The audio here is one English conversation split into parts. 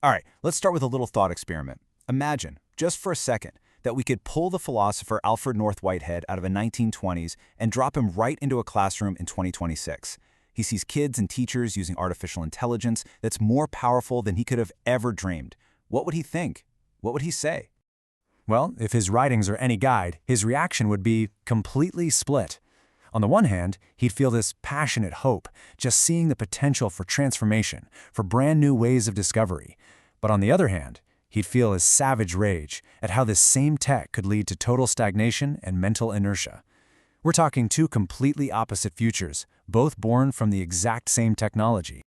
All right, let's start with a little thought experiment. Imagine, just for a second, that we could pull the philosopher Alfred North Whitehead out of the 1920s and drop him right into a classroom in 2026. He sees kids and teachers using artificial intelligence that's more powerful than he could have ever dreamed. What would he think? What would he say? Well, if his writings are any guide, his reaction would be completely split. On the one hand, he'd feel this passionate hope, just seeing the potential for transformation, for brand new ways of discovery. But on the other hand, he'd feel his savage rage at how this same tech could lead to total stagnation and mental inertia. We're talking two completely opposite futures, both born from the exact same technology.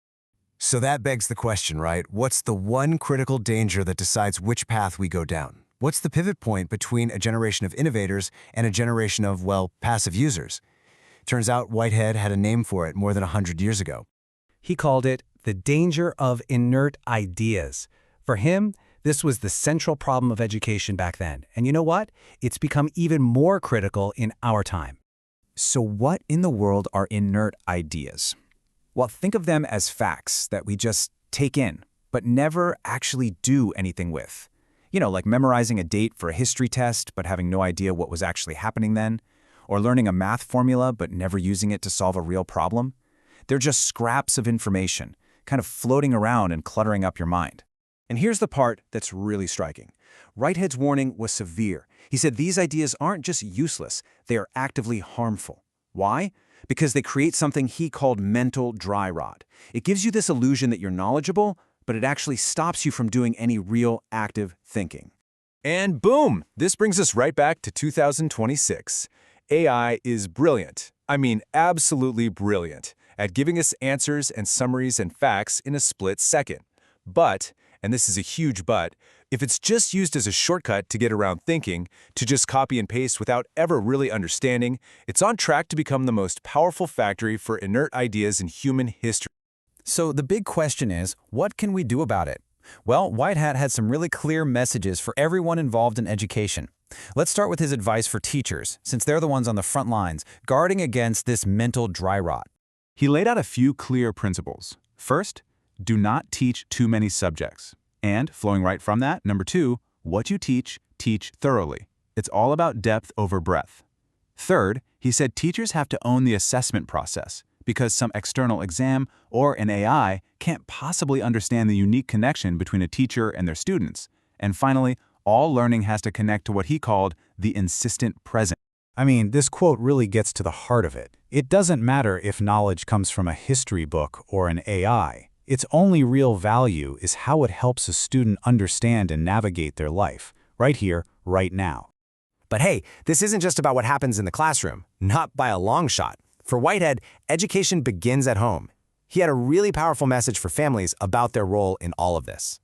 So that begs the question, right? What's the one critical danger that decides which path we go down? What's the pivot point between a generation of innovators and a generation of, well, passive users? Turns out Whitehead had a name for it more than 100 years ago. He called it the danger of inert ideas. For him, this was the central problem of education back then. And you know what? It's become even more critical in our time. So what in the world are inert ideas? Well, think of them as facts that we just take in, but never actually do anything with. You know, like memorizing a date for a history test, but having no idea what was actually happening then, or learning a math formula, but never using it to solve a real problem. They're just scraps of information, kind of floating around and cluttering up your mind. And here's the part that's really striking. Whitehead's warning was severe. He said these ideas aren't just useless, they are actively harmful. Why? Because they create something he called mental dry rot. It gives you this illusion that you're knowledgeable, but it actually stops you from doing any real active thinking. And boom! This brings us right back to 2026. AI is brilliant. I mean, absolutely brilliant at giving us answers and summaries and facts in a split second. But, and this is a huge but, if it's just used as a shortcut to get around thinking, to just copy and paste without ever really understanding, it's on track to become the most powerful factory for inert ideas in human history. So the big question is, what can we do about it? Well, Whitehead had some really clear messages for everyone involved in education. Let's start with his advice for teachers, since they're the ones on the front lines, guarding against this mental dry rot. He laid out a few clear principles. First, do not teach too many subjects. And, flowing right from that, number 2, what you teach, teach thoroughly. It's all about depth over breadth. Third, he said teachers have to own the assessment process, because some external exam or an AI can't possibly understand the unique connection between a teacher and their students. And finally, all learning has to connect to what he called the insistent present. I mean, this quote really gets to the heart of it. It doesn't matter if knowledge comes from a history book or an AI. Its only real value is how it helps a student understand and navigate their life, right here, right now. But hey, this isn't just about what happens in the classroom, not by a long shot. For Whitehead, education begins at home. He had a really powerful message for families about their role in all of this.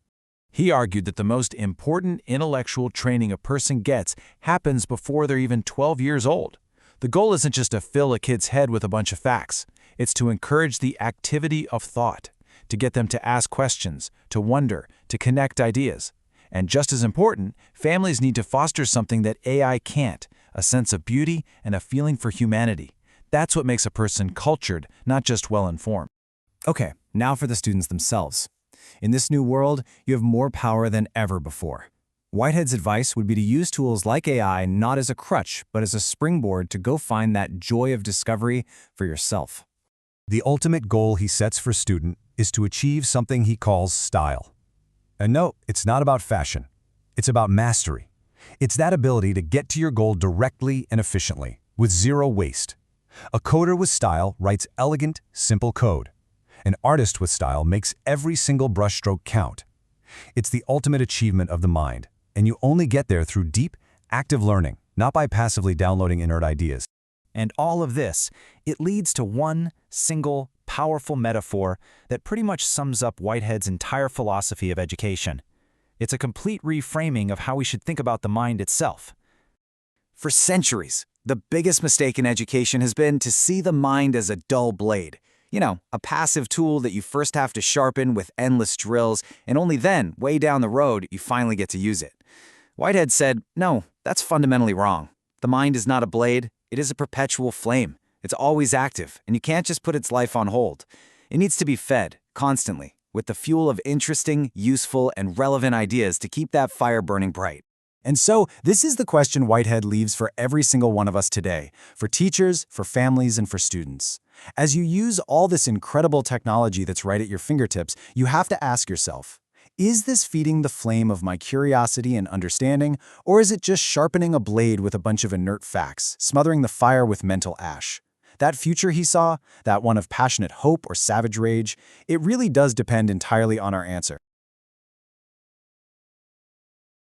He argued that the most important intellectual training a person gets happens before they're even 12 years old. The goal isn't just to fill a kid's head with a bunch of facts. It's to encourage the activity of thought, to get them to ask questions, to wonder, to connect ideas. And just as important, families need to foster something that AI can't, a sense of beauty and a feeling for humanity. That's what makes a person cultured, not just well-informed. Okay, now for the students themselves. In this new world, you have more power than ever before. Whitehead's advice would be to use tools like AI not as a crutch, but as a springboard to go find that joy of discovery for yourself. The ultimate goal he sets for student is to achieve something he calls style. And no, it's not about fashion. It's about mastery. It's that ability to get to your goal directly and efficiently, with zero waste. A coder with style writes elegant, simple code. An artist with style makes every single brushstroke count. It's the ultimate achievement of the mind, and you only get there through deep, active learning, not by passively downloading inert ideas. And all of this, it leads to one single, powerful metaphor that pretty much sums up Whitehead's entire philosophy of education. It's a complete reframing of how we should think about the mind itself. For centuries, the biggest mistake in education has been to see the mind as a dull blade. You know, a passive tool that you first have to sharpen with endless drills, and only then, way down the road, you finally get to use it. Whitehead said, no, that's fundamentally wrong. The mind is not a blade, it is a perpetual flame. It's always active, and you can't just put its life on hold. It needs to be fed, constantly, with the fuel of interesting, useful, and relevant ideas to keep that fire burning bright. And so, this is the question Whitehead leaves for every single one of us today, for teachers, for families, and for students. As you use all this incredible technology that's right at your fingertips, you have to ask yourself, is this feeding the flame of my curiosity and understanding, or is it just sharpening a blade with a bunch of inert facts, smothering the fire with mental ash? That future he saw, that one of passionate hope or savage rage, it really does depend entirely on our answer.